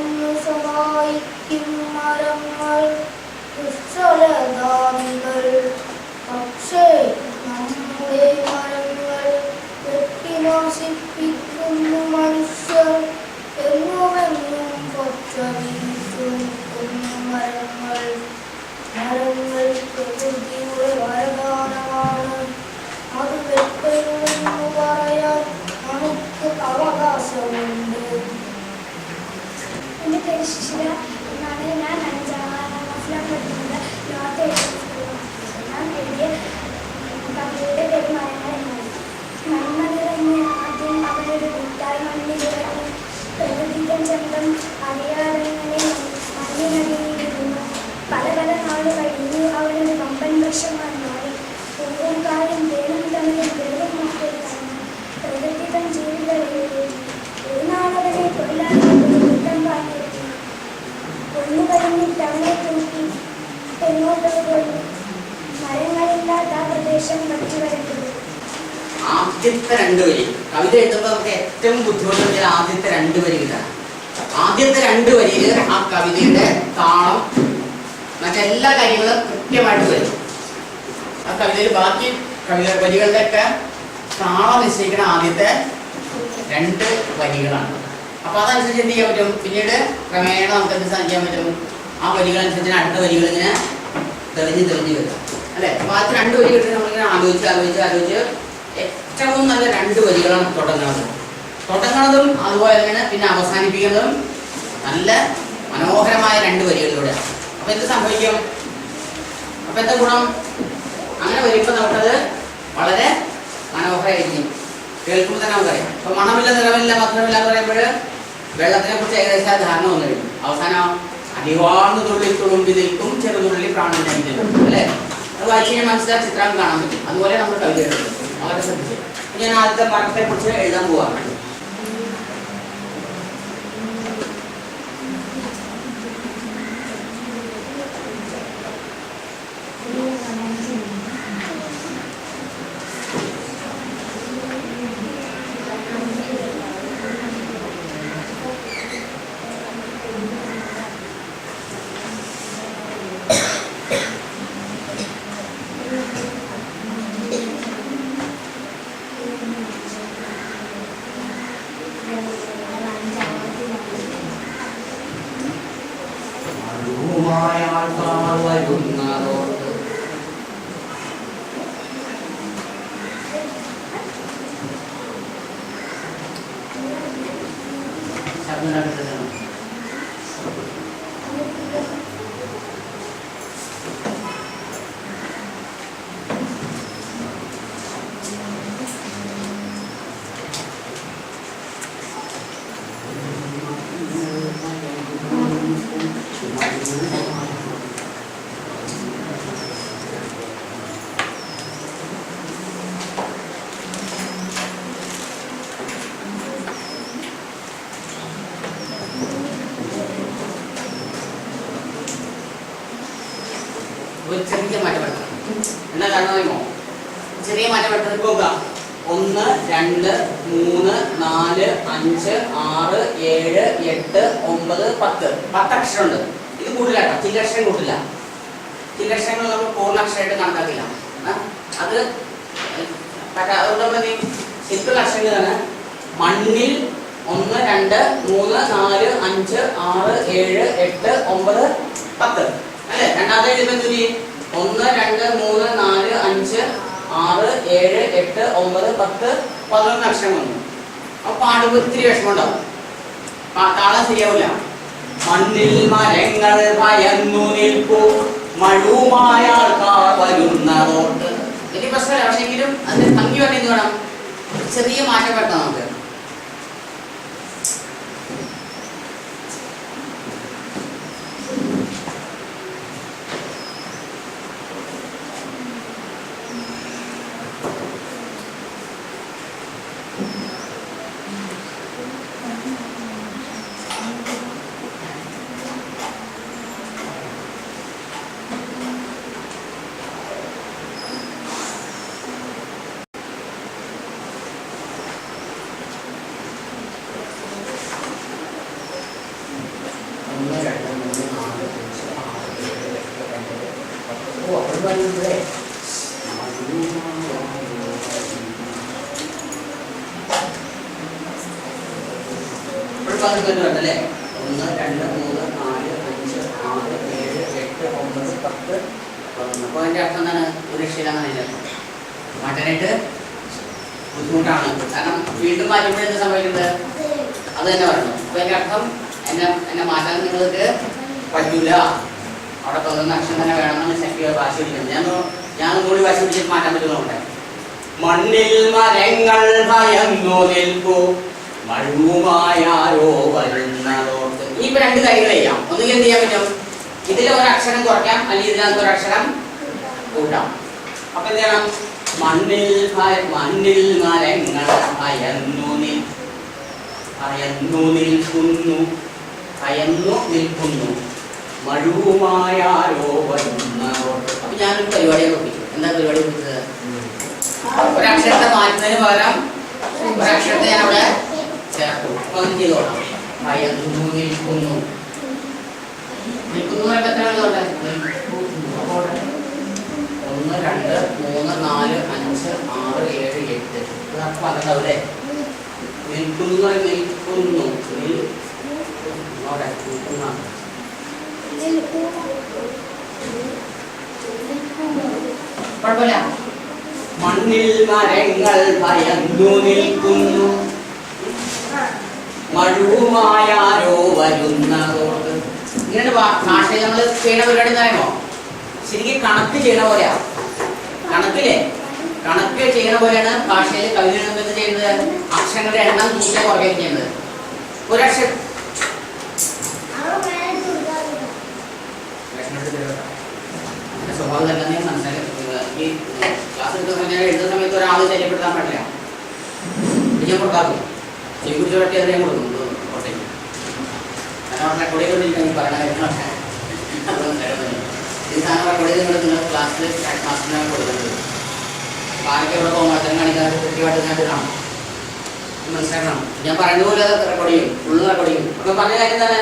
വന്നു സഹായിക്കും മരങ്ങൾ കുശലതാമികൾ. പക്ഷേ നമ്മുടെ മരങ്ങൾ വെട്ടിനാശിപ്പിക്കുന്നു മനുഷ്യർ. എങ്ങുമെങ്ങും പച്ച വീശു നിൽക്കുന്നു മരങ്ങൾ. മരങ്ങൾ പ്രകൃതിയുടെ വരദാനമാണ്. അത് വെട്ടരുതെന്ന് പറയാൻ നമുക്ക് അവകാശമുണ്ട്. എൻ്റെ പേര് ശിശിര എന്നാണ്. ഞാൻ 5ാം ക്ലാസ്സിലാണ് പഠിക്കുന്നത്. ലോകത്തെ ഞാൻ എഴുതിയ കവിതയുടെ പേര് മരങ്ങൾ എന്നാണ്. മൺമതിറങ്ങി ആദ്യം അവരുടെ വിട്ടാൽ മണ്ണിലിറങ്ങി പ്രകൃതിക്കൻ ചന്തം അറിയാതെങ്ങനെ മണ്ണിനടിയിലിരുന്നു. പല പല നാള് കഴിഞ്ഞു അവരുടെ വമ്പൻ വൃക്ഷമായി മാറി. പൂവും കായും തേനും തമ്മിൽ വെറും മക്കൾ തന്നു. പ്രകൃതി തൻ ജീവികളെ ഒരു നാളവരെ തൊഴിലാളികളുടെ കുറ്റം പാഞ്ഞെത്തി. ഒന്നു കഴിഞ്ഞിട്ട് അവനെ തൂക്കി എങ്ങോട്ടോ പോയി. മരങ്ങളില്ലാത്ത ആ പ്രദേശം വച്ചു വരയ്ക്കുന്നു. ആദ്യത്തെ 2 വരി കവിത എഴുതുമ്പോൾ നമുക്ക് ഏറ്റവും ബുദ്ധിമുട്ടുള്ള ആദ്യത്തെ 2 വരി കിട്ടാൻ. ആദ്യത്തെ 2 വരിയിൽ ആ കവിതയുടെ താളം മറ്റെല്ലാ കാര്യങ്ങളും കൃത്യമായിട്ട് വരും. ആ കവിതയിൽ ബാക്കി വരികളുടെ ഒക്കെ താളം നിശ്ചയിക്കുന്ന ആദ്യത്തെ 2 വരികളാണ്. അപ്പൊ അതനുസരിച്ച് എന്ത് ചെയ്യാൻ പറ്റും? പിന്നീട് ക്രമേണ നമുക്ക് എന്ത് ചെയ്യാൻ പറ്റും? ആ വരികളനുസരിച്ച് അടുത്ത വരികൾ ഇങ്ങനെ തെളിഞ്ഞ് വരും അല്ലെ. അപ്പൊ ആദ്യത്തെ 2 വരി കിട്ടി നമ്മളിങ്ങനെ ആലോചിച്ച് ഏറ്റവും നല്ല 2 വരികളാണ് തുടങ്ങുന്നതും അതുപോലെ തന്നെ പിന്നെ അവസാനിപ്പിക്കുന്നതും നല്ല മനോഹരമായ 2 വരികളിലൂടെ. അപ്പൊ എന്ത് സംഭവിക്കും? അപ്പൊ എന്താ ഗുണം? അങ്ങനെ വരുമ്പോൾ നമുക്കത് വളരെ മനോഹരമായിരിക്കും. കേൾക്കുമ്പോൾ തന്നെ നമുക്കറിയാം. അപ്പൊ മണമില്ല, നിറമില്ല, മധുരമില്ല എന്ന് പറയുമ്പോൾ വെള്ളത്തിനെ കുറിച്ച് ഏകദേശം ധാരണ വന്നു കഴിഞ്ഞു. അവസാനം അടിവാർന്ന് തുള്ളി തുളുമ്പി നിൽക്കും ചെറുതുള്ളി പ്രാണൻ അല്ലേ? അത് വായിച്ചു കഴിഞ്ഞാൽ മനസ്സിലാക്കി ചിത്രം കാണാൻ പറ്റും. അതുപോലെ നമ്മൾ കവിത എഴുതുന്നത് വളരെ ശ്രദ്ധിച്ചു. ഞാൻ ആദ്യത്തെ മരത്തെ കുറിച്ച് എഴുതാൻ പോവാണ്. ഒരു ചെറിയ മാറ്റം വരുത്തണം. എന്താ കാരണം അറിയുമോ? ചെറിയ മാറ്റം വരുത്തുന്നത് നോക്കുക. 1, 2, 3, 4, 5, 6, 7, 8, 9, 10 അക്ഷരമുണ്ട്. ഇത് കൂട്ടില്ലാട്ടോ, ചില്ലക്ഷരം കൂട്ടില്ല. ചില്ലക്ഷരങ്ങൾ നമ്മൾ പൂർണ്ണക്ഷരമായിട്ട് കണക്കാക്കില്ല. അത് സിമ്പിൾ അക്ഷരങ്ങളാണ്. മണ്ണിൽ 1, 2, 3, 4, 5, 6, 7, 8, 9, 10 അല്ലെ? രണ്ടാമത്തെ എഴുതുമ്പോൾ 1, 2, 3, 4, 5, 6, 7, 8, 9, 10, 11 അക്ഷരം വന്നു. അപ്പൊ പാടുമ്പോൾ ഇത്തിരി വിഷമം ഉണ്ടാവും, താളം ശരിയാവില്ല. മണ്ണിൽ മരങ്ങൾ ഭയന്നു നിൽപ്പൂ, മഴുമായ ആൾക്കാർ വരുന്നതോട്ട്. വലിയ പ്രശ്നമല്ല, പക്ഷെ എങ്കിലും അതിന് ഭംഗി പറഞ്ഞ എന്ത് വേണം? ചെറിയ മാറ്റം വരുത്താം നമുക്ക്. വാശിക്കല് വേണ്ടല്ലേ? 1, 2, 3, 4, 5, 6, 7, 8, 9, 10, 11. അപ്പോൾ അതിൻ്റെ അർത്ഥം എന്താണ്? ഒരു രക്ഷയില്ലാന്ന് മാറ്റാനായിട്ട് ബുദ്ധിമുട്ടാണ്. കാരണം വീണ്ടും മാറ്റുമ്പോൾ എന്ത് സംഭവിക്കുന്നത്? അത് തന്നെ പറഞ്ഞു. അപ്പോൾ അതിൻ്റെ അർത്ഥം എന്നെ മാറ്റാൻ നിങ്ങൾക്ക് പറ്റൂല. അവിടെ 11 അക്ഷരം തന്നെ വേണമെന്ന് ശക്തി വാശി പിടിക്കുന്നത്. ഞാൻ കൂടി വാശി പിടിച്ചിട്ട് മാറ്റാൻ പറ്റുന്നുണ്ട്. മണ്ണിൽ മരങ്ങൾ ഭയന്നു നിൽക്കൂ, മഴുവുമായാരോ വരുന്നതോട്ട്. ഇനിയിപ്പോൾ 2 കാര്യങ്ങൾ ചെയ്യാം. ഒന്നുകിൽ എന്ത് ചെയ്യാൻ പറ്റും? ഇതിൽ ഒരക്ഷരം കുറയ്ക്കാം, അല്ലെങ്കിൽ ഇതിനകത്ത് ഒരക്ഷരം കൂട്ടാം. അപ്പൊ എന്ത് ചെയ്യണം? മണ്ണിൽ മരങ്ങൾ ഭയന്നു നിൽക്കുന്നു മഴുവുമായാരോ വരുന്നതോട്ട്. അപ്പൊ ഞാനൊരു പരിപാടിയെ ഒപ്പിച്ചു. എന്താ പരിപാടി ഒപ്പിച്ചത്? ഒരക്ഷരത്തെ മാറ്റുന്നതിന് പകരം ഒരക്ഷരത്തെ ഞാൻ അവിടെ ചേർത്തു. അപ്പൊ അത് ചെയ്തോളാം. ഭയന്നു നിൽക്കുന്നു. നിൽക്കുന്നു എത്ര എഴുതോട്ടെ? 1, 2, 3, 4, 5, 6, 7, 8. അപ്പൊ അതുണ്ടാവൂലേ? നിൽക്കുന്നു എന്ന് പറയുന്നത് നിൽക്കുന്നു. കുഴപ്പമില്ല. മണ്ണിൽ മരങ്ങൾ ഭയന്നു നിൽക്കുന്നു, മഴുവുമായാരോ വരുന്നതോട്ട്. ഇങ്ങനെ ഭാഷയിൽ നമ്മൾ ചെയ്യുന്ന പരിപാടി എന്താണോ? ശരിക്കും കണക്ക് ചെയ്യണ പോലെയാ. കണക്കില്ലേ? കണക്ക് ചെയ്യണ പോലെയാണ് ഭാഷയിൽ കവിത എഴുതുന്നത് ചെയ്യുന്നത്. അക്ഷരങ്ങളുടെ എണ്ണം കൂട്ടി കുറയ്ക്കുകയും ചെയ്യുന്നത്. ഒരക്ഷരം സ്വഭാവം തന്നെ മനസ്സിലാക്കി. ഈ ക്ലാസ് എടുക്കുന്ന എഴുതുന്ന സമയത്ത് ഒരാൾ ശല്യപ്പെടുത്താൻ പാടില്ല. ഞാൻ പുറത്താക്കും. ചെങ്കുറിച്ച് വട്ടി അതിനെ കൊടുക്കും കോട്ടയ്ക്ക്. കാരണം റെക്കോർഡ് ചെയ്തുകൊണ്ടിരിക്കാൻ പറയുന്ന കാര്യങ്ങളൊക്കെ ഈ സാധനം റെക്കോർഡ് ചെയ്ത് നിങ്ങൾ ക്ലാസ്സിൽ ക്ലാസ്സിനാണ് കൊടുക്കുന്നത്. ആരൊക്കെ ഇവിടെ പോകുമ്പോൾ കാണിക്കാതെ കൃത്യമായിട്ട് ഞാൻ കാണും, മനസ്സിലാക്കണം. ഞാൻ പറയുന്ന പോലെ അത് റെക്കോർഡ് ചെയ്യും, ഫുള്ള് റെക്കോർഡ് ചെയ്യും. അപ്പൊ പറഞ്ഞ കാര്യം എന്താണ്?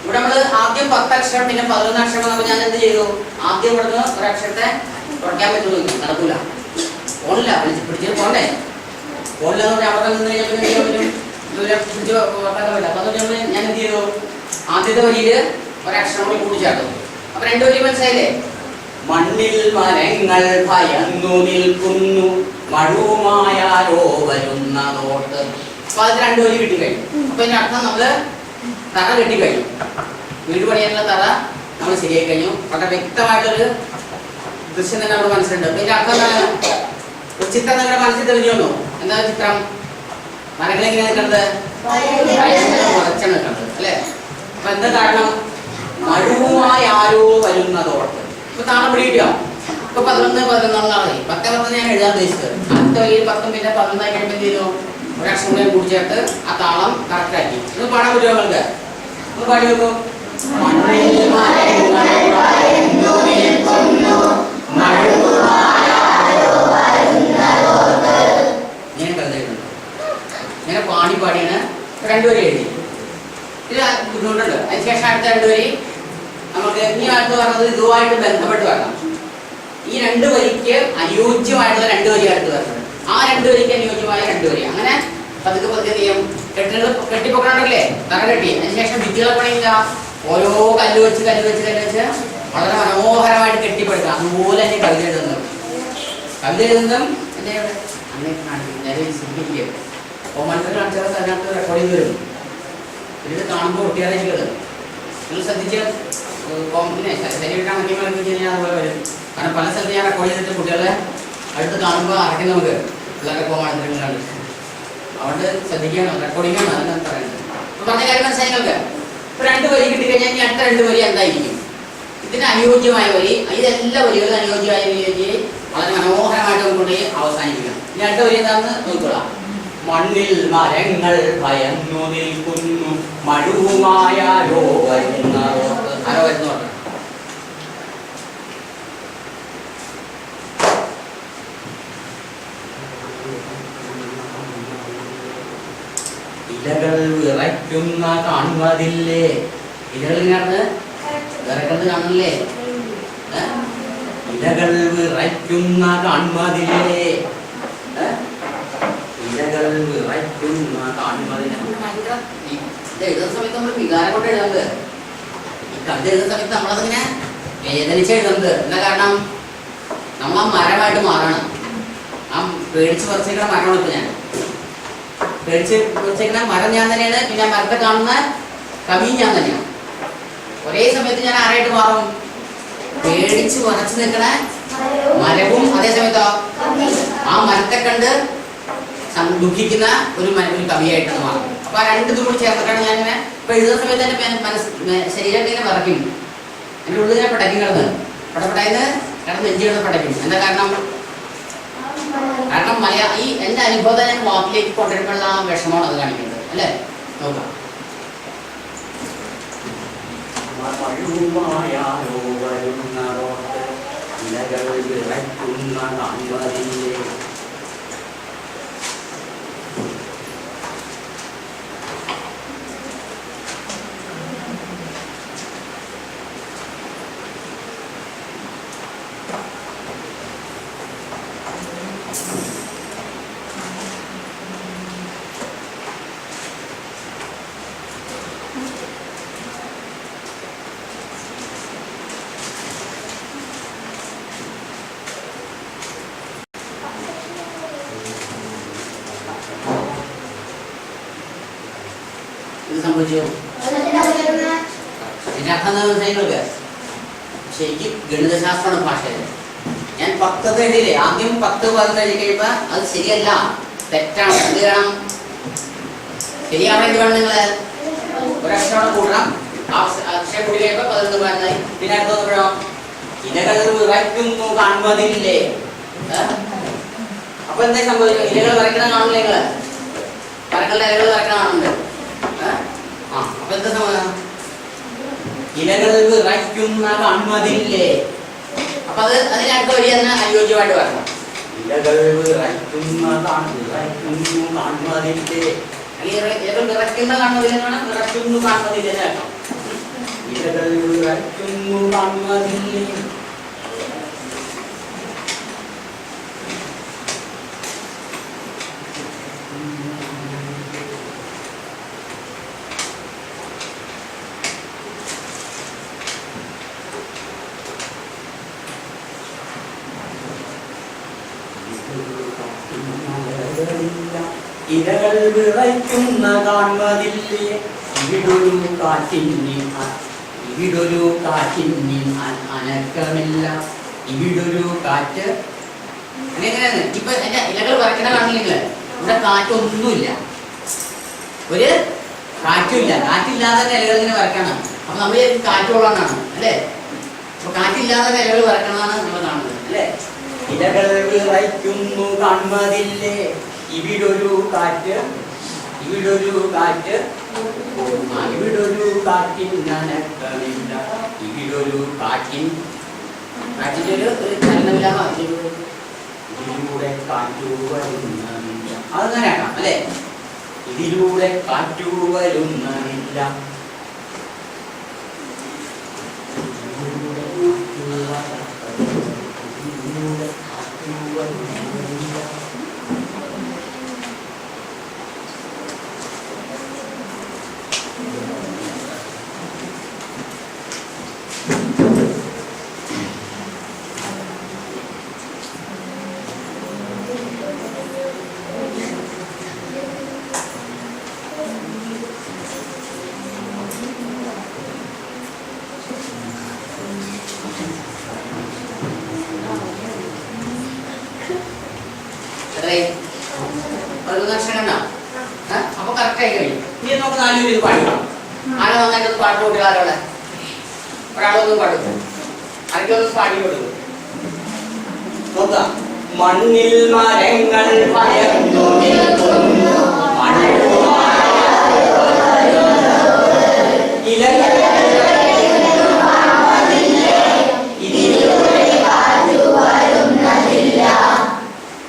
ഇവിടെ നമ്മൾ ആദ്യം 10 അക്ഷരം പിന്നെ 11 അക്ഷരം വന്നപ്പോൾ ഞാൻ എന്ത് ചെയ്തു? ആദ്യം ഇവിടുന്ന് ഒരക്ഷരത്തെ കുറയ്ക്കാൻ പറ്റുള്ളൂ. നടക്കൂല. ഫോണില്ല, പിടിച്ചിട്ട് പോണ്ടേ? ഫോണിലെന്ന് അവിടെ നിന്ന് കഴിഞ്ഞാൽ പിടിച്ച് വർത്താക്കാൻ പറ്റില്ല. അപ്പൊ അതുകൊണ്ട് ഞാൻ എന്ത് ചെയ്തു? ആദ്യത്തെ വരിയിൽ ഒരക്ഷരം കൂടി കൂട്ടിച്ചേർത്തു. അപ്പൊ 2 വരി മനസ്സിലായില്ലേ? മണ്ണിൽ മരങ്ങൾ ഭയന്നു നിൽക്കുന്നു, മഴുവുമായാരോ വരുന്നതോട്ട്. അപ്പൊ അത് 2 വരി കിട്ടിക്കഴിഞ്ഞു. അപ്പൊ ഇതിന്റെ അർത്ഥം നമ്മള് തറ കെട്ടിക്കഴിഞ്ഞു. വീട് പണിയാനുള്ള തറ നമ്മൾ ശരിയായി കഴിഞ്ഞു. വളരെ വ്യക്തമായിട്ടൊരു ദൃശ്യം തന്നെ നമ്മുടെ മനസ്സിലുണ്ട്. അപ്പൊ ഇതിന്റെ അർത്ഥം എന്താണ്? ഒരു ചിത്രം നിങ്ങളുടെ മനസ്സിൽ തെളിഞ്ഞു വന്നു. എന്താ ചിത്രം? മരങ്ങൾ എങ്ങനെയാണ് നിൽക്കുന്നത്? മറച്ചാണ് നിൽക്കുന്നത് അല്ലേ? അപ്പൊ എന്താ കാരണം? മഴുവുമായി ആരോ വരുന്നതോട്ട്. ഇപ്പൊ താളം പിടിയിട്ടോ? ഇപ്പൊ 11, 11 10 ഞാൻ എഴുതാൻ ഉദ്ദേശിച്ചത്. അടുത്ത വരിയിൽ 10 പിന്നെ 11 കഴിയുമ്പോൾ എന്ത് ചെയ്തു? ഒരക്ഷരം കൂടെ കൂടി ചേർത്ത് ആ താളം കറക്റ്റ് ആക്കി. ഇത് പാടാൻ പറ്റുമോ നിങ്ങൾക്ക്? ഒന്ന് പാടി വെക്കൂ. ഞാൻ കരുതുന്നുണ്ട്. ഇങ്ങനെ പാടി പാടിയാണ് 2 വരി എഴുതി. ഇത് ബുദ്ധിമുട്ടുണ്ട്. അതിനുശേഷം അടുത്ത 2 വരി നമുക്ക് ഈ അടുത്ത് പറഞ്ഞത് ഇതുമായിട്ട് ബന്ധപ്പെട്ട് വരണം. ഈ 2 വരിക്ക് അനുയോജ്യമായിട്ടുള്ള 2 വരി അടുത്ത് വരണം. ആ 2 വരിക്ക് അനുയോജ്യമായ 2 വരി. അങ്ങനെ പതുക്കെ പതുക്കെ ചെയ്യും. കെട്ടുകൾ കെട്ടിപ്പൊക്കണല്ലേ? തറ കെട്ടി. അതിനുശേഷം ഭിത്തികളെ പണിയില്ല. ഓരോ കല്ല് വെച്ച് വളരെ മനോഹരമായിട്ട് കെട്ടിപ്പടുക്കുക. അതുപോലെ തന്നെ കവിത എഴുതുന്നത്. കവിത എഴുതുന്നതും എൻ്റെ അങ്ങനെ കാണിക്കും. സിദ്ധിക്കുക ഓമനത്തിൽ കാണിച്ചാൽ അതിനകത്ത് റെക്കോർഡ് ചെയ്ത് വരും. ഇത് കാണുമ്പോൾ ഒട്ടിയാറായിരിക്കും. നിങ്ങൾ ശ്രദ്ധിച്ച് ശരീരം മധ്യമൊക്കെ കഴിഞ്ഞാൽ അതുപോലെ വരും. കാരണം പല സ്ഥലത്ത് ഞാൻ റെക്കോർഡ് ചെയ്തിട്ട് കുട്ടികളെ അടുത്ത് കാണുമ്പോൾ അറയ്ക്കും. നമുക്ക് പിള്ളേരുടെ കോമാനത്തിൽ കണ്ട് അതുകൊണ്ട് ശ്രദ്ധിക്കണം. റെക്കോർഡിംഗ് ആണ് അതെന്താ പറയുന്നത്. അപ്പൊ പറഞ്ഞ കാര്യം മനസ്സിലായി നിങ്ങൾക്ക്? ഇപ്പൊ 2 വരി കിട്ടിക്കഴിഞ്ഞാൽ ഇനി അടുത്ത 2 വരി എന്തായിരിക്കും? ഇതിന് അനുയോജ്യമായ വരി. ഇതെല്ലാ വരികളും അനുയോജ്യമായ വരി വളരെ മനോഹരമായിട്ട് കൊണ്ടുപോയി അവസാനിപ്പിക്കണം. ഇനി അടുത്ത വരി എന്താണെന്ന് നോക്കിക്കൊള്ളാം. മണ്ണിൽ മരങ്ങൾ ഭയന്നു നിൽക്കുന്നു, മഴുവുമായാരോ വരുന്നതോട്ട്. ആരോ വരുന്നോട്ട്. ഇലകൾ വിറയ്ക്കുന്ന കാണുന്നതില്ലേ? ഇലകൾ ഇങ്ങനെ വിറക്കുന്നത് കാണില്ലേ? ഇലകൾ വിറയ്ക്കുന്ന കാണുന്നതില്ലേ? ഇലകൾ വിറയ്ക്കുന്ന കാണുന്നതിനെ എഴുതുന്ന സമയത്ത് നമ്മൾ വികാരം കൊണ്ട് എഴുതുന്നത്. ഈ കവിത എഴുതുന്ന സമയത്ത് നമ്മളതിങ്ങനെ വേദനിച്ച് എഴുതുന്നത്. എന്താ കാരണം? നമ്മൾ ആ മരമായിട്ട് മാറണം. ആ പേടിച്ച് പറിച്ചേക്കുന്ന മരമാണ്. ഇപ്പൊ ഞാൻ പേടിച്ച് പറിച്ചേക്കുന്ന മരം ഞാൻ തന്നെയാണ്. പിന്നെ ആ മരത്തെ കാണുന്ന കവി ഞാൻ തന്നെയാണ്. ഒരേ സമയത്ത് ഞാൻ ആരായിട്ട് മാറും? പേടിച്ച് ഉറച്ചു നിൽക്കണ മരവും അതേ സമയത്തോ ആ മരത്തെ കണ്ട് ദുഃഖിക്കുന്ന ഒരു കവിയായിട്ടാണ് മാറും. അപ്പൊ ആ രണ്ടിതും കൂടി ചേർത്തിട്ടാണ് ഞാൻ ഇങ്ങനെ ഇപ്പൊ എഴുതുന്ന സമയത്ത് എന്റെ ശരീരം ഇങ്ങനെ വിറയ്ക്കും. എൻ്റെ ഉള്ളിൽ ഞാൻ പടയ്ക്കും കിടന്ന് പടപെട്ടായിന്ന് കിടന്ന് നെഞ്ചി കിടന്ന് പടയ്ക്കും. എന്താ കാരണം? കാരണം ഈ എന്റെ അനുഭവത്തെ ഞാൻ വാക്കിലേക്ക് കൊണ്ടുവരുമ്പോഴുള്ള ആ വിഷമമാണ് അത് കാണിക്കുന്നത്. അല്ലേ? നോക്കാം. ഇത് സംഭവിച്ചു. ഇതിന്റെ അർത്ഥം എന്താ? ശരിക്കും ഗണിതശാസ്ത്രമാണ് ഭാഷയിൽ. ഞാൻ 10 എഴുതിയില്ലേ? ആദ്യം 10 ഭാഗം എഴുതി കഴിയുമ്പോ അത് ശരിയല്ല, തെറ്റാണ്. എന്ത് വേണം? ശരിയാവണം. എന്ത് വേണം? നിങ്ങള് ഒരക്ഷരം കൂടണം. അക്ഷരം കൂടി കഴിയുമ്പോ 11 ഭാഗമായി. പിന്നെ അടുത്ത് വന്നപ്പോഴോ ഇലകൾ വിറയ്ക്കുന്നു കാണുന്നതില്ലേ? അപ്പൊ എന്താ സംഭവിക്കും? ഇലകൾ വരയ്ക്കണം കാണില്ല. നിങ്ങള് മരങ്ങളുടെ ഇലകൾ വരയ്ക്കണം കാണുന്നുണ്ട്. അപ്പൊ എന്താ സംഭവം? ഇലകൾ വിറയ്ക്കുന്ന കാണുന്നതില്ലേ? അപ്പൊ അതിനടുത്ത വഴി തന്നെ അനുയോജ്യമായിട്ട് വരണം. ഇലകൾ വിറയ്ക്കുന്ന കാണുന്നതില്ലേ? ഇലകൾ വിറയ്ക്കുന്ന കാണുന്നതിലാണ് വിറയ്ക്കുന്നു കാണുന്നതില്ലേ കേട്ടോ. ഇലകൾ വിറയ്ക്കുന്നു കാണുന്നതില്ലേ? ഇലകൾ വിറയ്ക്കുന്ന കാണുന്നതില്ലേ? ഇവിടൊരു കാറ്റിന് അനക്കമില്ല. ഇവിടൊരു കാറ്റ് അങ്ങനെയാണ്. ഇപ്പൊ എന്റെ ഇലകൾ വിറയ്ക്കണ കാണില്ലെങ്കിൽ ഇവിടെ കാറ്റൊന്നുമില്ല, ഒരു കാറ്റുമില്ല. കാറ്റില്ലാതെ തന്നെ ഇലകൾ ഇങ്ങനെ വിറക്കണം. അപ്പൊ നമ്മൾ കാറ്റുള്ളതാണ് അല്ലേ? അപ്പൊ കാറ്റില്ലാതെ ഇലകൾ വിറക്കണതാണ് നമ്മൾ കാണുന്നത് അല്ലേ? ഇലകൾ വിറയ്ക്കുന്നു കാണുന്നതില്ലേ? ഇവിടൊരു കാറ്റ് ഇവിടൊരു കാറ്റിനനക്കമില്ല. ഇവിടൊരു കാറ്റിന്റെ ഒരു ചലനമില്ലാതെ ഇതിലൂടെ കാറ്റു വരുന്നില്ല. അതങ്ങനെ ആക്കാം അല്ലേ? ഇതിലൂടെ കാറ്റു വരുന്നില്ല. അപ്പൊ കറക്റ്റ് ആയി കഴിയും. ഇനി നമുക്ക് 4 പേര് പാടിക്കാം. ആരെ നന്നായിട്ടൊന്ന് പാട്ട് കൊടുക്കുക? ആരോടെ? ഒരാളൊന്നും പാടും. ആർക്കൊന്നും പാടി കൊടുക്കും. നോക്കാം. മണ്ണിൽ മരങ്ങൾ പയർന്നു നിൽക്കുന്നു,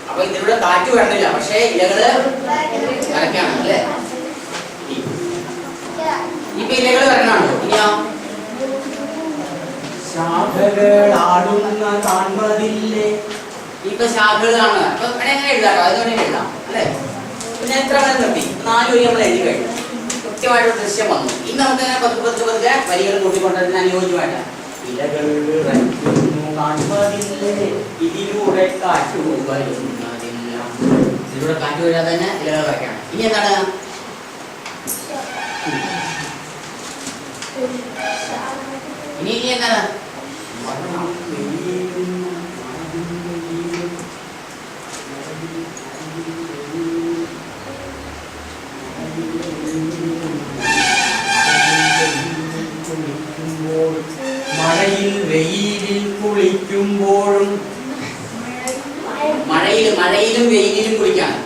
അപ്പൊ ഇതിലൂടെ കാറ്റ് വരുന്നില്ല, പക്ഷേ ഇലകള് കറക്കാണ് അല്ലേ? ഇപ്പൊ ഇലകൾ വരണാണോ? ഇനിയോ ശാഖകളാടുന്ന കാണുന്നതില്ലേ? ഇപ്പൊ ശാഖകളാണ്. അപ്പൊ എങ്ങനെ എഴുതാറോ? അതുകൊണ്ട് എഴുതാം അല്ലേ? ഞാൻ എത്ര വേണം നിർത്തി? 4 വരി നമ്മൾ എഴുതി കഴിഞ്ഞു. കൃത്യമായിട്ടൊരു ദൃശ്യം വന്നു. ഇനി നമുക്ക് അങ്ങനെ പതുക്കെ വരികൾ കൂട്ടിക്കൊണ്ടതിന് അനുയോജ്യമായിട്ട് ഇലകൾ ഇതിലൂടെ കാറ്റ് വരുന്നതില്ല. ഇതിലൂടെ കാറ്റ് വരാതെ തന്നെ ഇലകൾ വരയ്ക്കണം. ഇനി എന്താണ് ഇനി എന്താണ് മഴയിൽ വെയിലിൽ കുളിക്കുമ്പോഴും മഴയിലും വെയിലിലും കുളിക്കാണ്.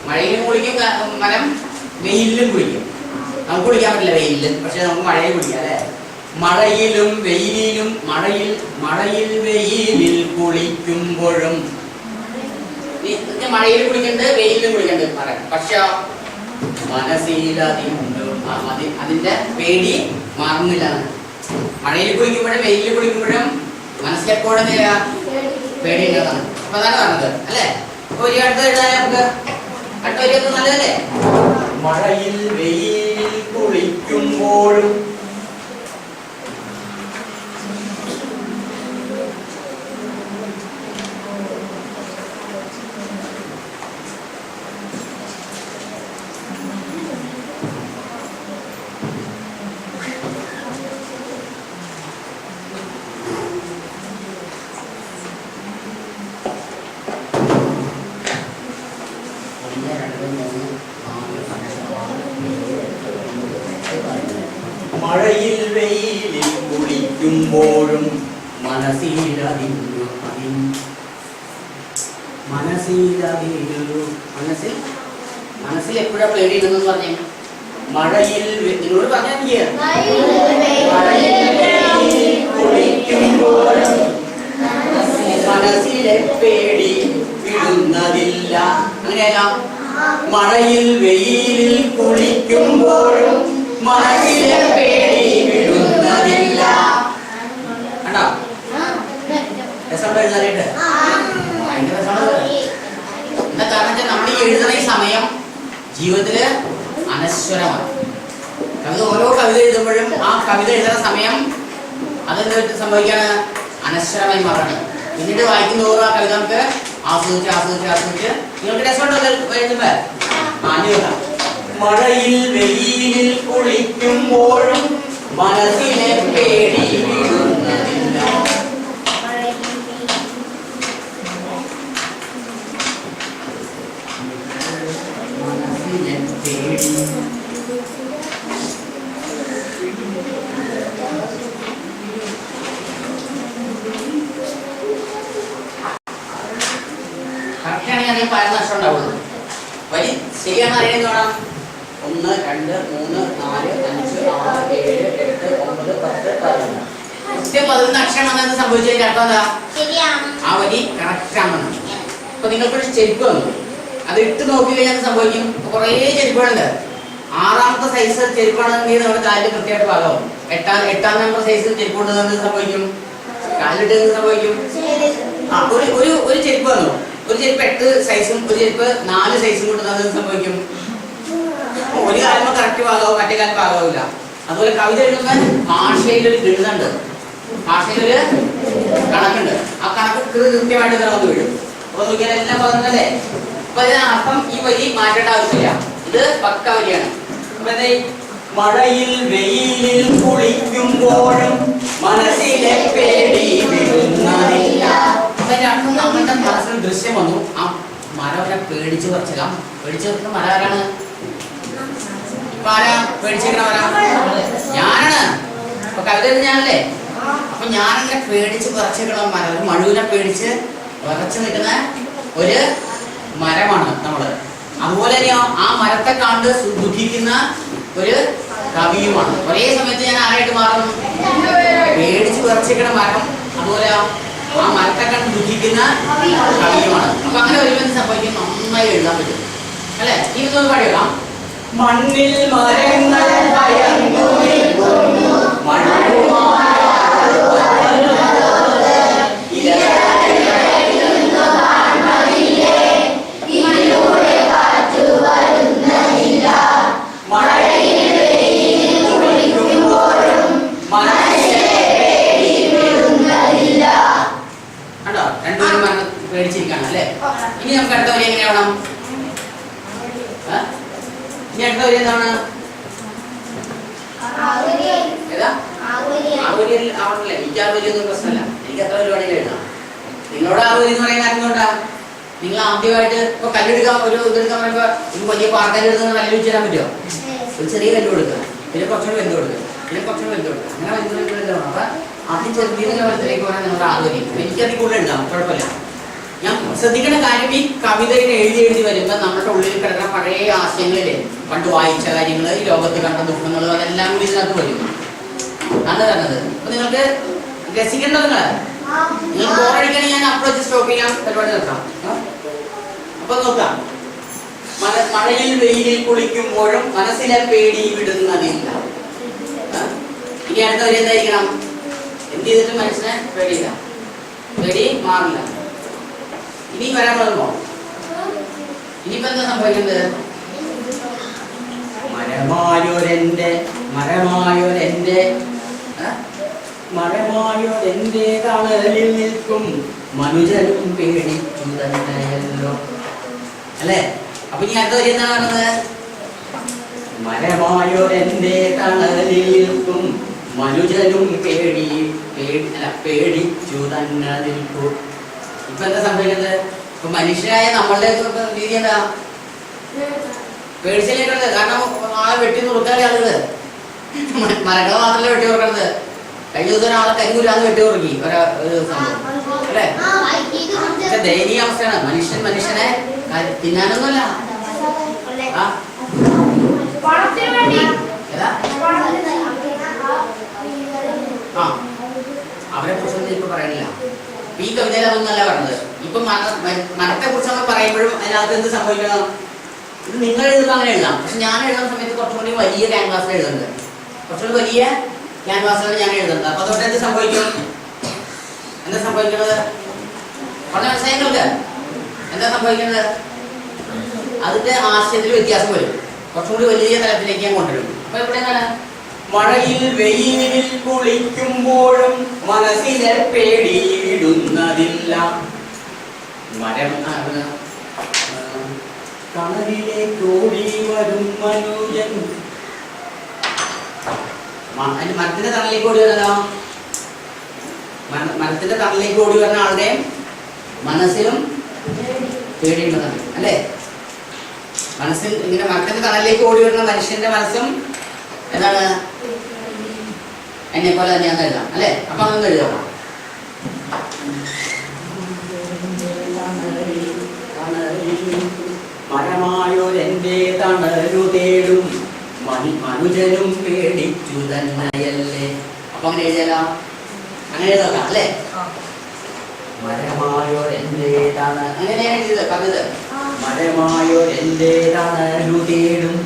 മഴയിലും കുളിക്കും മരം, വെയിലിലും കുളിക്കും. നമുക്ക് കുളിക്കാൻ പറ്റില്ല വെയിലിൽ, പക്ഷെ നമുക്ക് മഴയിൽ കുളിക്കാം അല്ലേ. മഴയിലും വെയിലിലും മഴയിൽ വെയിലിൽ കുളിക്കുമ്പോഴും മഴയിൽ കുളിക്കണ്ട്, വെയിലിലും കുളിക്കണ്ട് പറയാം. പക്ഷെ മനസ്സിൽ അതിന്റെ പേടി മാറുന്നില്ല. മഴയിൽ കുളിക്കുമ്പോഴും വെയിലിൽ കുളിക്കുമ്പോഴും മനസ്സിലെപ്പോഴും പേടി ഉള്ളതാണ്. അപ്പൊ അതാണ് പറഞ്ഞത് അല്ലേ. അപ്പൊ ഒരു അടുത്ത എഴുതാൻ നമുക്ക് അടുത്ത വരിയൊക്കെ നല്ലതല്ലേ. മഴയിൽ വെയിലിൽ കുളിക്കുമ്പോഴും മഴയിൽ വെയിലിൽ കുളിക്കുമ്പോഴും മനസ്സിൽ എപ്പോഴാ പേടിയില്ലെന്ന് പറഞ്ഞേ. മഴയിൽ നിങ്ങളോട് പറഞ്ഞാൽ കുളിക്കുമ്പോഴും മനസ്സിലെ പേടി വിടുന്നതില്ല. അങ്ങനെയല്ല, മഴയിൽ വെയിലിൽ കുളിക്കുമ്പോഴും മനസ്സിലെ പേടി വിടുന്നതില്ല. കണ്ടോ രസമുണ്ട് എഴുതാനായിട്ട്. ഭയങ്കര രസമാണ്. എന്താ കാരണം വെച്ചാൽ നമ്മൾ ഈ എഴുതുന്ന ഈ സമയം ജീവിതത്തില് അനശ്വരമാണ്. ഓരോ കവിത എഴുതുമ്പോഴും ആ കവിത എഴുതുന്ന സമയം അതെന്താ സംഭവിക്കാണ്, അനശ്വരമായി മാറണം. പിന്നീട് വായിക്കുന്ന ഓരോ ആ കവിത നമുക്ക് ആസ്വദിച്ച് നിങ്ങൾക്ക് രസമുണ്ടോ എഴുതുമ്പോ ആദ്യം. മഴയിൽ വെയിലിൽ കുളിക്കുമ്പോഴും മനസ്സിലെ പേടി വിടുന്നതില്ല. മനസ്സിലെ പേടി കറക്റ്റാണെങ്കിൽ അതിൽ പല നഷ്ടം ഉണ്ടാവുള്ളൂ. വരി ശരിയാണെന്ന് അറിയാൻ വേണം. 1, 2, 3, 4, 5, 6, 7, 8, 9, 10, 11. 11 അക്ഷരം വന്നത് സംഭവിച്ചതിന്റെ അർത്ഥം എന്താ? ആ വരി കറക്റ്റ് ആണെന്ന്. അപ്പൊ നിങ്ങൾക്കൊരു ചെരുപ്പ് വന്നു, അത് ഇട്ട് നോക്കി കഴിഞ്ഞാൽ സംഭവിക്കും. കുറേ ചെരുപ്പുകളുണ്ട്. 6ാമത്തെ സൈസ് ചെരുപ്പാണെന്നുണ്ടെങ്കിൽ നമ്മുടെ കാലിൽ കൃത്യമായിട്ട് ഭാഗമാവും. 8ാം നമ്പർ സൈസ് ചെരുപ്പ് കൊണ്ടുവന്നത് സംഭവിക്കും, കാലിട്ട് സംഭവിക്കും. ഒരു ചെരുപ്പ് വന്നു, ഒരു ചെരുപ്പ് 8 സൈസും ഒരു ചെരുപ്പ് 4 സൈസും കൊണ്ടുവന്നത് സംഭവിക്കും. ഒരു കാലം കറക്റ്റ് ഭാഗമാവും, മറ്റേ കാലം ഭാഗമാവില്ല. അതുപോലെ കവിത എഴുതുമ്പോൾ ഭാഷയിലൊരു ഗണിതമുണ്ട്, ഭാഷയിലൊരു കണക്കുണ്ട്. ആ കണക്ക് കൃത്യമായിട്ട് വന്ന് വീഴും. അപ്പൊ നോക്കിയാൽ എല്ലാം പറഞ്ഞല്ലേ. അപ്പൊ ഇതിനർത്ഥം ഈ വരി മാറ്റേണ്ട ആവശ്യമില്ല, ഇത് പക്ക വരിയാണ്. മഴയിൽ വെയിലിൽ കുളിക്കുമ്പോഴും മനസ്സിലെ പേടി വിടുന്നതില്ല. അർത്ഥം നമ്മളുടെ മനസ്സിൽ ദൃശ്യം വന്നു. ആ മരവരെ പേടിച്ചു പറിച്ചേക്കാം. പേടിച്ചു പറിക്കുന്ന മരം ആരാണ്? പേടിച്ചിരിക്കണ മരം ഞാനാണ്. അപ്പൊ കവിത ഞാനല്ലേ. അപ്പൊ ഞാനെന്നെ പേടിച്ച് പറിച്ചേക്കണ മരം, ഒരു മഴുവിനെ പേടിച്ച് വിറച്ചു നിൽക്കുന്ന ഒരു മരമാണ് നമ്മള്. അതുപോലെ തന്നെയോ ആ മരത്തെ കണ്ട് ദുഃഖിക്കുന്ന ഒരു കവിയുമാണ്. ഒരേ സമയത്ത് ഞാൻ ആരായിട്ട് മാറും? പേടിച്ച് വിറച്ചിരിക്കണ മരം, അതുപോലെ ആ മരത്തെ കണ്ട് ദുഃഖിക്കുന്ന കവിയുമാണ്. അപ്പൊ അങ്ങനെ ഒരു സംഭവിക്കും, നന്നായി എഴുതാൻ പറ്റും അല്ലെ. ഈ ഒന്ന് പാടിയോളാം. മണ്ണിൽ മരങ്ങൾ ഭയന്നു നിൽക്കുന്നു, മഴയിൽ ഇനി നമുക്ക് അടുത്ത വരി എങ്ങനെ വേണം? ഇനി അടുത്ത വരി എന്താണ്? ഏതാ? ആവരിയിൽ ആവണല്ലേ? എനിക്ക് ആവരി ഒന്നും പ്രശ്നമല്ല, എനിക്ക് അത്ര പരിപാടിയിൽ എഴുതാം. നിങ്ങളോട് ആവരി എന്ന് പറയാൻ കാരണം കൊണ്ടാ നിങ്ങൾ ആദ്യമായിട്ട് ഇപ്പൊ കല്ലെടുക്കാൻ ഒരു ഇതെടുക്കാൻ പറയുമ്പോ ഒരു വലിയ പാറക്കല്ല് എടുക്കുന്ന കല്ല് വെച്ച് തരാൻ പറ്റുമോ? ഒരു ചെറിയ കല്ല് കൊടുക്കുക, പിന്നെ കുറച്ചുകൂടി വലുത് കൊടുക്കുക, പിന്നെ കുറച്ചുകൂടി വലുത് കൊടുക്കുക, അങ്ങനെ വലുത്. അപ്പൊ ആദ്യം ചെറിയ ലെവലത്തിലേക്ക് പോകാൻ നിങ്ങളുടെ ആവരി. എനിക്കതിൽ കൂടുതൽ എഴുതാം, കുഴപ്പമില്ല. ഞാൻ ശ്രദ്ധിക്കേണ്ട കാര്യം, ഈ കവിതയിൽ എഴുതി വരുമ്പോൾ നമ്മുടെ ഉള്ളിൽ കിടക്കുന്ന പഴയ ആശയങ്ങളില്ലേ, പണ്ട് വായിച്ച കാര്യങ്ങൾ, ഈ ലോകത്ത് കണ്ട ദുഃഖങ്ങൾ, അതെല്ലാം കൂടി ഇതിനകത്ത് വരും. ആണ് പറഞ്ഞത്. അപ്പൊ നിങ്ങൾക്ക് രസിക്കേണ്ടത് നിങ്ങൾ ബോറടിക്കണേ ഞാൻ അപ്രോച്ച് സ്റ്റോപ്പ് ചെയ്യാം, പരിപാടി നിർത്താം. അപ്പൊ നോക്കാം, മഴയിൽ വെയിലിൽ കുളിക്കുമ്പോഴും മനസ്സിലെ പേടി വിടുന്നതില്ല. ഇനി അടുത്ത വരി എന്തായിരിക്കണം? എന്ത് ചെയ്തിട്ടും മനസ്സിനെ പേടിയില്ല, പേടി മാറില്ല. ഇനി വരാൻ പോകുമ്പോ ഇനിയിപ്പോ എന്താ സംഭവിക്കുന്നത്? മരമായൊരെന്റെ തണലിൽ നിൽക്കും മനുജനും പേടിച്ചു തന്നെയല്ലോ, അല്ലേ? അപ്പൊ ഇനി അടുത്ത വരി എന്താണ് പറഞ്ഞത്? മരമായൊരെന്റെ തണലിൽ നിൽക്കും മനുജനും പേടിച്ചു തന്നെ നിൽക്കും. ഇപ്പൊ എന്താ സംഭവിക്കുന്നത്? ഇപ്പൊ മനുഷ്യരായ നമ്മളുടെ രീതി എന്താ? പേടിച്ചില്ലേണ്ടത്. കാരണം ആളെ വെട്ടി നുറുക്കാതെ ആളുകള് മരങ്ങൾ മാത്രമല്ല വെട്ടി കൊടുക്കണത്. കഴിഞ്ഞ ദിവസം ആളെ കരിങ്കൂരാന്ന് വെട്ടി കൊടുക്കി ഒരു സംഭവം, അല്ലേ? പക്ഷെ ദയനീയ അവസ്ഥയാണ്. മനുഷ്യനെ തിന്നാനൊന്നുമല്ല, അവരെ കുറിച്ചൊന്നും ഇപ്പൊ പറയണില്ല. ഈ കവിതയിൽ അതൊന്നല്ല പറഞ്ഞത്. ഇപ്പൊ മരത്തെ കുറിച്ച് നമ്മൾ പറയുമ്പോഴും അതിനകത്ത് എന്ത് സംഭവിക്കണം? ഇത് നിങ്ങൾ എഴുതുമ്പോൾ അങ്ങനെ എഴുതാം, പക്ഷെ ഞാൻ എഴുതുന്ന സമയത്ത് കുറച്ചുകൂടി വലിയ ക്യാൻവാസിൽ എഴുതുന്നുണ്ട്, കുറച്ചുകൂടി വലിയ ക്യാൻവാസിലാണ് ഞാൻ എഴുതുന്നത്. അപ്പൊ അതുകൊണ്ട് എന്ത് സംഭവിക്കും? എന്താ സംഭവിക്കുന്നത്? വളരെ മനസ്സിലായിട്ടുണ്ട്. എന്താ സംഭവിക്കുന്നത്? അതിന്റെ ആശയത്തിൽ വ്യത്യാസം വരും, കുറച്ചുകൂടി വലിയ തലത്തിലേക്ക് ഞാൻ കൊണ്ടുവരും. അപ്പൊ ഇവിടെ എന്താണ്? മഴയിൽ വെയിലിൽ കുളിക്കുമ്പോഴും മനസ്സിനെ പേടിയിടുന്നതില്ല. കടലിലേക്ക് ഓടി വരും മനുജൻ. മരത്തിന്റെ തണലിലേക്ക് ഓടി വരുന്നതോ? മരത്തിന്റെ തണലിലേക്ക് ഓടി വരുന്ന ആളുടെ മനസ്സിലും പേടിയുള്ളതാണ്, അല്ലേ? മനസ്സിൽ ഇങ്ങനെ മരത്തിന്റെ തണലിലേക്ക് ഓടി വരുന്ന മനുഷ്യന്റെ മനസ്സും എന്താണ്? എന്നെ പോലെ തന്നെയാന്ന് എഴുതാം, അല്ലേ? അപ്പൊ അതൊന്നും എഴുതാം. മരമായൊരെന്റെ തണലു തേടും മനുജനും പേടിച്ചു തന്നെയല്ലേ. അപ്പൊ അങ്ങനെ എഴുതിയാലോ? അങ്ങനെ എഴുതാം, അല്ലേ? മരമായൊരെന്റെ അങ്ങനെയാണ് എഴുതിയത്, പറഞ്ഞത്. മരമായൊരെന്റെ തണലു തേടും.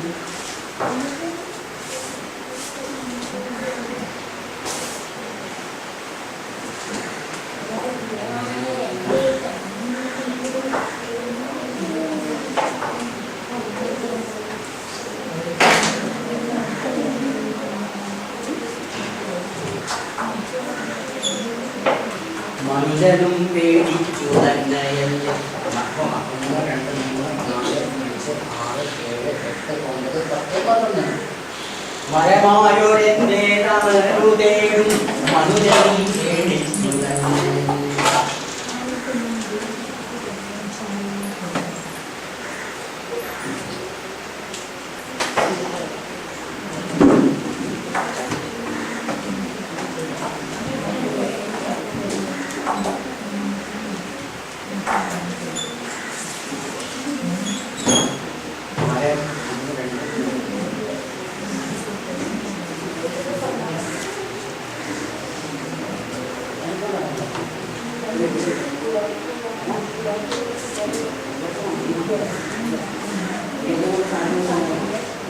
മനുജനും പേടിച്ചു തന്നെയല്ലേ. മരമായൊരെന്റെ തണലു തേടും മനുജനും പേടിച്ചു തന്നെ.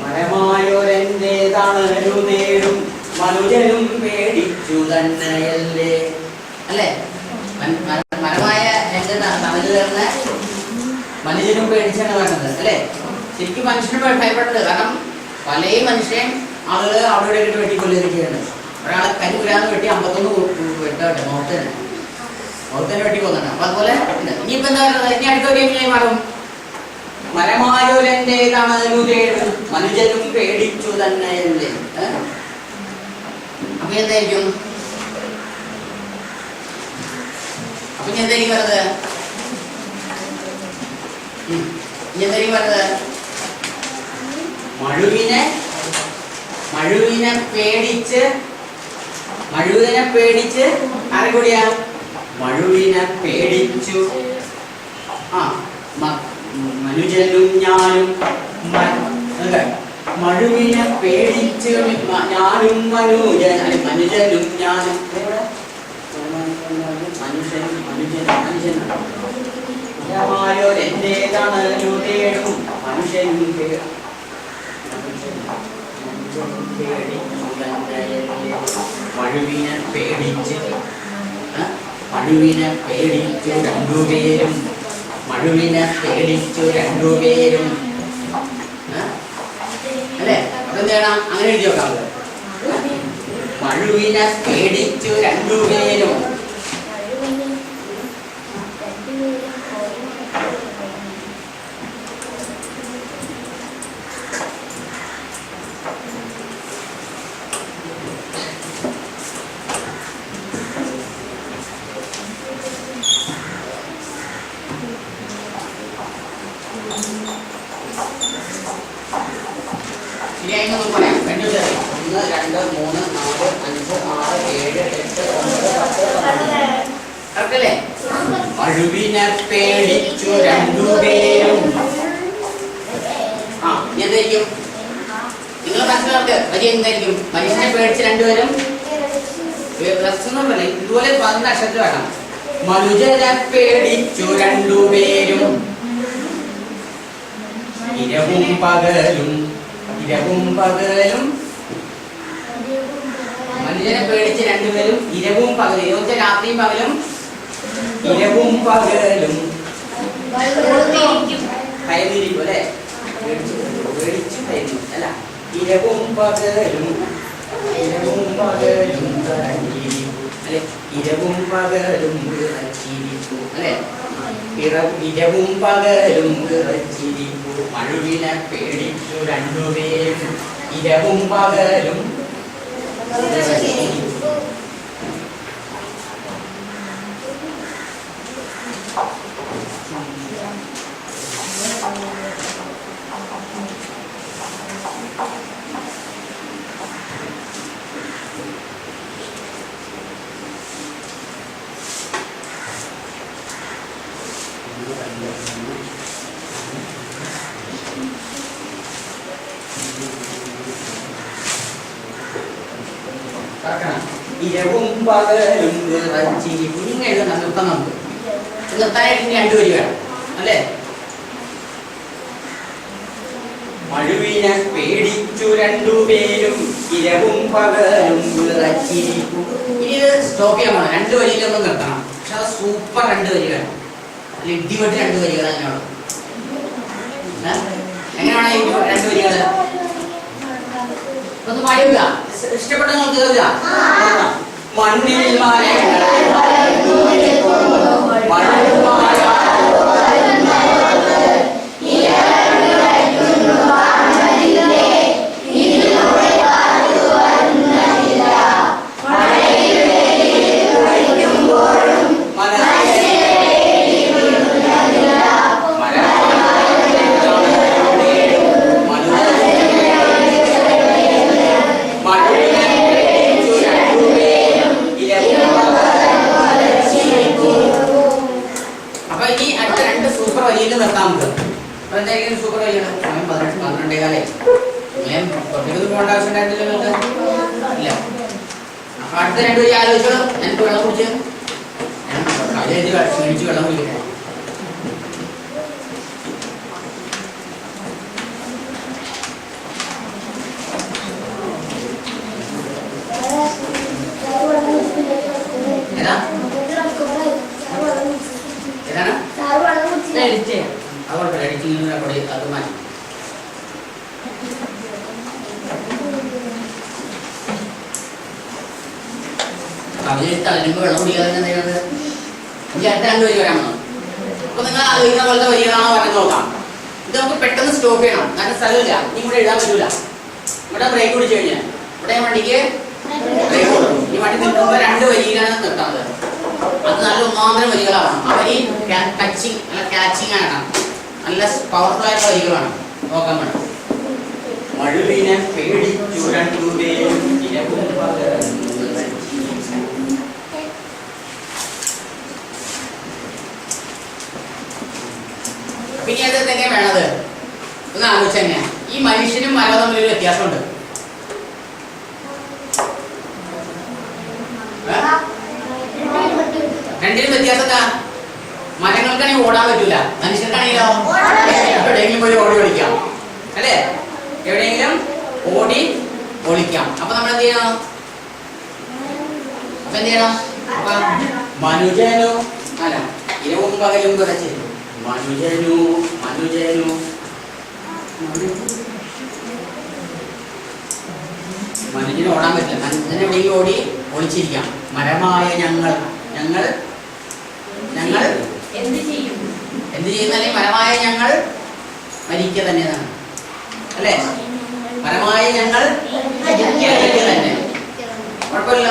മരമായൊരെന്റെ തണലു തേടും മനുജനും പേടിച്ചു തന്നെയല്ലേ, അല്ലേ? മരമായ എന്റെ തണല് തേടുന്ന മനുഷ്യനും പേടിച്ചാണ് വേണ്ടത്, അല്ലേ? ശരിക്കും മനുഷ്യനും ഭയപ്പെടുന്നത്. കാരണം പല മനുഷ്യൻ ആളുകൾ അവിടെ ഇട്ട് വെട്ടിക്കൊല്ലുകയാണ്. ഒരാളെ കരിപുരാന്ന് വെട്ടി 51 വെട്ടോട്ടെ നോട്ട് തന്നെ. ഓർത്തന്നെ വെട്ടി പോകുന്നുണ്ട്. അപ്പൊ അതുപോലെ ഇനിയിപ്പോ എന്താ പറയുന്നത്, ഇനി അടുത്ത ഒരു എങ്ങനെ മാറും? മരമായോലെന്റെ തണലു തേടും മനുഷ്യനും പേടിച്ചു തന്നെയല്ലേ. അപ്പൊ എന്തായിരിക്കും? അപ്പൊ ഇനി എന്തായിരിക്കും പറഞ്ഞത്? ഇനി എന്തായിരിക്കും പറഞ്ഞത്? മഴുവിനെ പേടിച്ച് ആരെ കൂടിയാ? മഴുവിനെ പേടിച്ചു മനുജനും ഞാനും. മഴുവിനെ പേടിച്ച് ഞാനും മനുജനും ഞാനും. എന്റെ തണലു തേടും മനുഷ്യനും മഴുവിനെ പേടിച്ചു രണ്ടുപേരും. അല്ലേ? അപ്പൊ എന്ത് ചെയ്യണം? അങ്ങനെ എഴുതി നോക്കാം. മഴുവിനെ പേടിച്ചു രണ്ടുപേരും. ശരിയായി നമുക്ക് പറയാം. 2 1 2 3 4 5 6 7 8 9 10 11. മഴുവിനെ പേടിച്ചു രണ്ടുപേരും. എന്തായിരിക്കും? നിങ്ങൾ മനസ്സിലാക്കുക. വരി എന്തായിരിക്കും? മനുഷ്യനെ പേടിച്ച് രണ്ടുപേരും. ഇതുപോലെ 11 അക്ഷരത്തിൽ വേണം. മനുജനെ പേടിച്ചു രണ്ടുപേരും. ഇരവും പകലും. മനുഷ്യനെ പേടിച്ച് രണ്ടുപേരും ഇരവും പകലും. ഇരവച്ച രാത്രിയും പകലും. ഇരവും പകലും ഭയന്നിരിക്കും അല്ലെ? പേടിച്ചു ഭയന്നു അല്ല. ഇരവും പകലും അല്ലെ? ഇരവും പകലും വിറച്ചിരിപ്പു അല്ലെ? ഇരവും പകലും വിറച്ചിരിപ്പു. മഴുവിനെ പേടിച്ചു രണ്ടുപേരും. ഇരവും പകലും വിറച്ചിരിപ്പു. ഇരവും പകലും വിറച്ചിരിപ്പു. ഇങ്ങനെ എഴുതാം. നിർത്താം. നമുക്ക് നിർത്താനായിട്ട് 2 വരി വേണം അല്ലേ? മഴുവിനെ പേടിച്ചു രണ്ടുപേരും. ഇരവും പകലും വിറച്ചിരിപ്പു. ഇനി ഇത് സ്റ്റോപ്പ് ചെയ്യാൻ വേണം. 2 വരിയിലൊന്നും നിർത്തണം. പക്ഷെ അത് സൂപ്പർ 2 വരി വേണം. അല്ലെ ഇടിപെട്ട് 2 വരികൾ. അങ്ങനെയാണ്. എങ്ങനെയാണ് ഈ 2 വരികള്? ഒന്ന് പാടുക. ഇഷ്ടപ്പെട്ട നോക്കുക. മണ്ണിൽ സൂപ്പർ വരിയാണ്. 12 കാലേ പോകേണ്ട ആവശ്യം ഉണ്ടായിരുന്നില്ല ഇല്ല. അപ്പൊ അടുത്ത 2 വരി ആലോചിച്ചോളൂ. എനിക്ക് വെള്ളം കുടിച്ച് ക്ഷണിച്ച് വെള്ളം കുടിക്കട്ടെ. അതുകൊണ്ട് എഡിറ്റിംഗ് അത് മാറ്റി. കവിത എഴുത്ത് അതിന് വെള്ളം കുടിക്കാതെ എന്താണ് ഇനി അടുത്ത 2 വരി വരാൻ വന്നു. അപ്പൊ നിങ്ങൾ ആലോചിക്കുന്ന പോലത്തെ വരികളാണോ വരാൻ നോക്കാം. ഇത് നമുക്ക് പെട്ടെന്ന് സ്റ്റോപ്പ് ചെയ്യണം, കാരണം സ്ഥലമില്ല, ഇനി ഇവിടെ എഴുതാൻ പറ്റൂല. ഇവിടെ ബ്രേക്ക് പിടിച്ചു കഴിഞ്ഞാൽ ഇവിടെ വണ്ടിക്ക് ബ്രേക്ക് കൊടുക്കും. ഈ വണ്ടി നിൽക്കുമ്പോൾ 2 വരിയിലാണ് നിർത്താറ്. അത് നല്ല ഒന്നാന്തരം വരികളാണ്. ആ വരി ടച്ചിങ് അല്ല ക്യാച്ചിങ് ആണ്, നല്ല പവർഫുൾ ആയിട്ടുള്ള വരികളാണ്. നോക്കാൻ വേണം. മഴുവിനെ പേടിച്ചു രണ്ടുപേരും പിന്നെ അത് എങ്ങനെയാ വേണത് ഒന്ന് ആലോചിച്ച് തന്നെയാ. ഈ മനുഷ്യനും മരവും തമ്മിലൊരു വ്യത്യാസമുണ്ട്. രണ്ടിനും വ്യത്യാസം എന്താ? മരങ്ങൾക്കാണെങ്കിൽ ഓടാൻ പറ്റൂല, മനുഷ്യർക്കാണെങ്കിലോ എവിടെയെങ്കിലും പോയി ഓടി ഒളിക്കാം അല്ലേ? എവിടെയെങ്കിലും ഓടി ഒളിക്കാം. അപ്പൊ നമ്മൾ എന്ത് ചെയ്യണം? അപ്പൊ മനുജനോ അല്ല ഇരവും പകലും കുറച്ച് മനുജനു മനുജനു മനുഷ്യന് ഓടാൻ പറ്റില്ല. മനുഷ്യനെ എവിടെയെങ്കിലും ഓടി ഒളിച്ചിരിക്കാം. മരമായ ഞങ്ങൾ ഞങ്ങൾ ഞങ്ങൾ എന്ത് ചെയ്യുന്നല്ലേ? മരമായ ഞങ്ങൾ മരിക്കുക തന്നെയാണ് അല്ലേ? മരമായ ഞങ്ങൾ മരിക്കുക തന്നെ, കുഴപ്പമില്ല.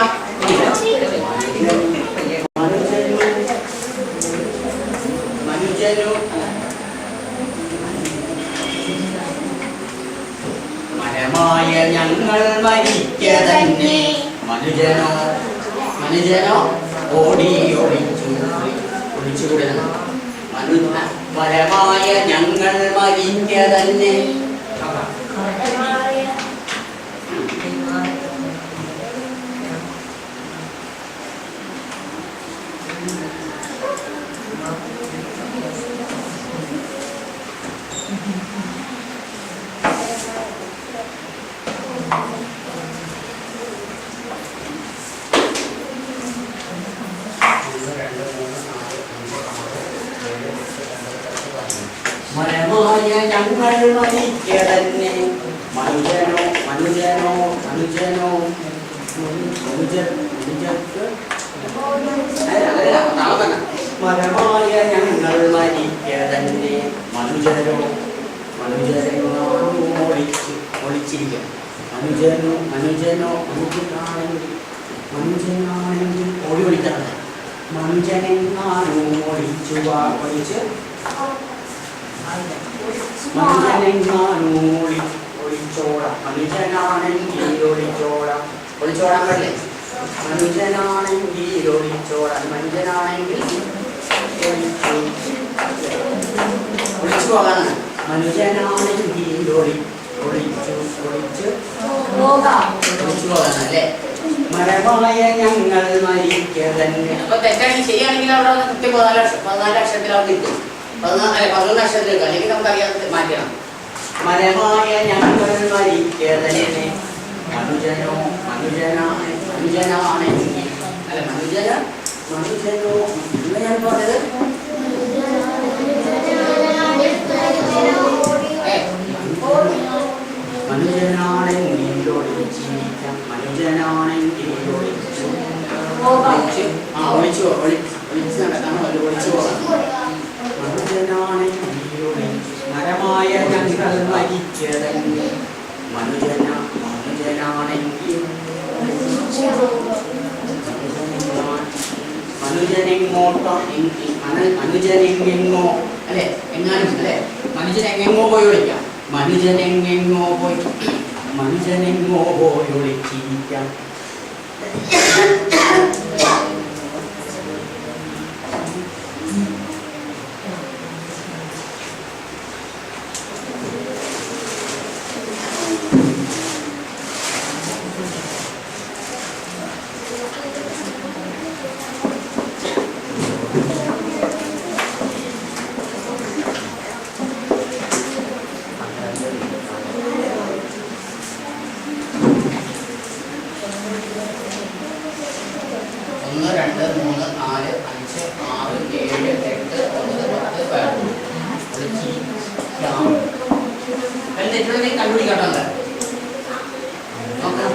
മനുജനു മരമായ ഞങ്ങൾ മരിക്കുക തന്നെ, മനുജനോ മനുജനോ ഓടി ഒളിച്ചു ഒളിച്ചുകൂടെ. മരമായ ഞങ്ങൾ മരിക്കുക തന്നെ. മരമായ ഞങ്ങൾ മരിക്കുക തന്നെ, മനുജനോ മനുജനോ മനുജനോ മരമായ ഞങ്ങൾ മരിക്കുക തന്നെ, മനുജനോ മനുജനോ ഒളിച്ചിരിക്കുക. മനുജനോ മനുജനോ മനുജനാണെങ്കിൽ ഓടി ഒളിക്കാറുണ്ട്. മനുജനെങ്ങാനും ഒളിച്ചു ഒളിച്ച് മനുജനെങ്ങാനും ഒളിച്ചോടാം. മനുജനാണെങ്കിൽ ഒളിച്ചോടാം. ഒളിച്ചോടാൻ പറ്റില്ലേ? മനുജനാണെങ്കിൽ ഒളിച്ചോടാം. മനുജനാണെങ്കിൽ ഒളിച്ചു പോകാനാണ്. മനുജനാണെങ്കിൽ ഒളിച്ചു പോകാനല്ലേ? മരമായ ഞങ്ങൾ മരിക്കുക തന്നെ. അപ്പൊ തെറ്റാണെങ്കിൽ ശരിയാണെങ്കിൽ അവിടെ കൃത്യം 14 അക്ഷരത്തിലാവും നിൽക്കും. 11 അക്ഷരത്തിലേക്ക്, അല്ലെങ്കിൽ നമുക്കറിയാതെ മാറ്റണം. മരമായ ഞങ്ങൾ മരിക്കുക തന്നെ, മനുജനോ മനുജനാണെങ്കിൽ അല്ല മനുജനോ എന്താ ഞാൻ പറഞ്ഞത്? മനുജനാണെങ്കിൽ ഒളിച്ചിരിക്കാം. മനുജനാണെങ്കിൽ ഒളിച്ച് നടക്കണം, ഒളിച്ചു പോകാം. മനുജനാണെങ്കിൽ മരമായ ഞങ്ങൾ മരിക്കുക തന്നെ, മനുജനാണെങ്കിൽ മനുജനെങ്ങോട്ടോ മനുജനെങ്ങെങ്ങോ അല്ലെ? എങ്ങാനും അല്ലെ? മനുജനെങ്ങെങ്ങോ പോയി വിളിക്കാം. മനുജനെങ്ങെങ്ങോ പോയി ഒളിച്ചിരിക്കാം. കണ്ടുപിടിക്കാട്ടുണ്ട്. നോക്കാം.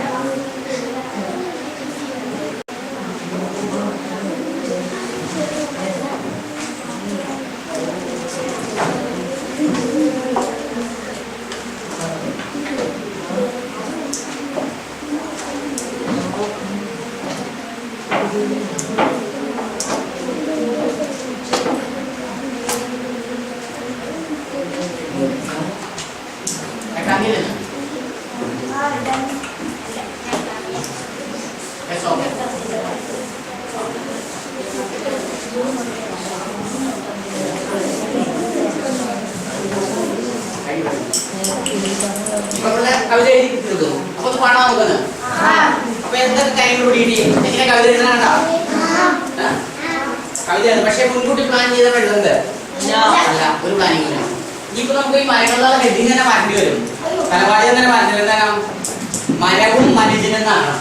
കവിത എഴുതി തീർന്നു. അപ്പൊ ഒന്ന് പാടാൻ നോക്കുന്നത്. അപ്പൊ എന്തൊക്കെ കാര്യങ്ങൾ കൂടി എങ്ങനെ കവിത എഴുതാനാ കവിത. പക്ഷെ മുൻകൂട്ടി പ്ലാൻ ചെയ്ത എഴുതുന്നത് അല്ല, ഒരു പ്ലാനിങ് ഇല്ല. ഇനിയിപ്പോ നമുക്ക് ഈ മരങ്ങളുള്ള ഹെഡിങ് തന്നെ മാറ്റേണ്ടി വരും. തലവാടി തന്നെ മാറ്റേണ്ടി എന്താണ്? മരവും മനുഷ്യനെന്നാണ്.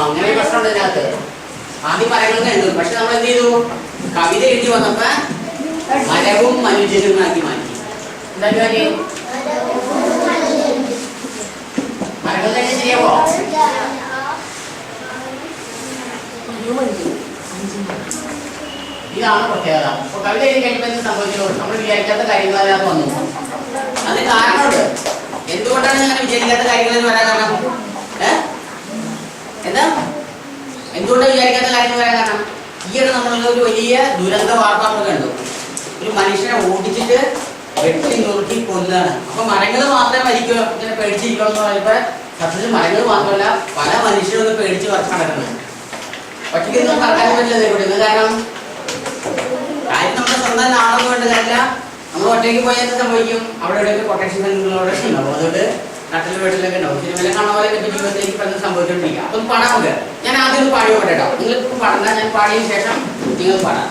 അങ്ങനെ പ്രശ്നമുണ്ട് ഇതിനകത്ത്. ആദ്യം മരങ്ങൾ എഴുതും. പക്ഷെ നമ്മൾ എന്ത് ചെയ്തു? കവിത എഴുതി വന്നപ്പോ മരവും മനുഷ്യനും ആക്കി മാറ്റി. എന്താ കാര്യം? മരങ്ങൾ തന്നെ ശരിയാവോ? ഇതാണ് പ്രത്യേകത. അപ്പൊ കവിത എഴുതി കഴിയുമ്പോൾ എന്ത് സംഭവിച്ചു? നമ്മൾ വിചാരിക്കാത്ത കാര്യങ്ങൾ അതിനകത്ത് വന്നു. അതിന് കാരണമുണ്ട്. എന്തുകൊണ്ടാണ് ഞാൻ വിചാരിക്കാത്ത കാര്യങ്ങൾ വരാൻ കാരണം? എന്താ എന്തുകൊണ്ടാണ് വിചാരിക്കാത്ത കാര്യങ്ങൾ വരാൻ കാരണം? ഈയിടെ നമ്മളുടെ ഒരു വലിയ ദുരന്ത വാർത്ത നമ്മൾ കണ്ടു. ഒരു മനുഷ്യനെ ഓടിച്ചിട്ട് വെട്ടി നുറുക്കി കൊല്ലാണ്. അപ്പൊ മരങ്ങൾ മാത്രമേ മരിക്കുക ഇങ്ങനെ പേടിച്ചിരിക്കണം എന്ന് പറയുമ്പോൾ സത്യത്തിൽ മരങ്ങൾ മാത്രമല്ല പല മനുഷ്യരൊന്നും പേടിച്ച് വർക്ക് നടക്കുന്നത്. ഒറ്റയ്ക്കൊന്നും പറക്കാൻ പറ്റില്ല. ഇത് കാരണം നമ്മുടെ സ്വന്തം നാളൊന്നും വേണ്ട കാര്യമില്ല. നമ്മൾ ഒറ്റയ്ക്ക് പോയാൽ എന്ത് സംഭവിക്കും? അവിടെ എവിടെയൊക്കെ പ്രൊട്ടക്ഷൻ സംഘങ്ങളോടെ ഉണ്ടാവും. അതുകൊണ്ട് നാട്ടിലെ വീട്ടിലൊക്കെ ഉണ്ടാവും. സിനിമയിലെ കാണുന്ന പോലെ എൻ്റെ ജീവിതത്തിലേക്ക് പലതും സംഭവിച്ചുകൊണ്ടിരിക്കുക. അപ്പം പാടാൻ നമുക്ക്. ഞാൻ ആദ്യം ഒന്ന് പാടി പോട്ടെ കേട്ടോ. നിങ്ങൾക്ക് പാടണ്ട, ഞാൻ പാടിയതിനു ശേഷം നിങ്ങൾ പാടാം.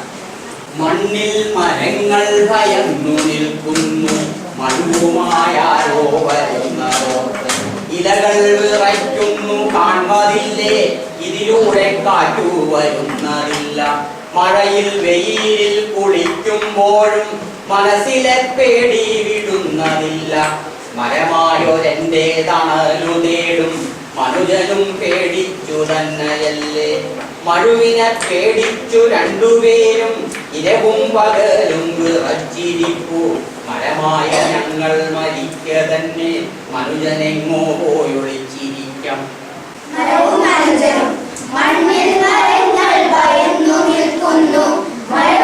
മണ്ണിൽ മരങ്ങൾ ഭയന്നു നിൽക്കുന്നു, മണ്ണുമായാരോ വരുന്നതോ, ഇലകൾ വിറയ്ക്കുന്നു കാണുന്നതില്ലേ, ഇതിലൂടെ കാറ്റു വരുന്നതില്ല. മഴയിൽ വെയിലിൽ കുളിക്കുമ്പോഴും മനസ്സിലെ പേടി വിടുന്നതില്ല. മരമായൊരെന്റെ തണലു നേടും മനുജനും പേടിച്ചു തന്നെയല്ലേ. മഴുവിനെ പേടിച്ചു രണ്ടുപേരും ഇരവും പകലും വിറച്ചിരിപ്പു. മരമായ ഞങ്ങൾ മരിക്ക തന്നെ, മനുജനെങ്ങോ പോയൊളിച്ചിരിക്കാം. മണ്ണിൽ മരങ്ങൾ ഭയന്നു നിൽക്കുന്നു, മഴ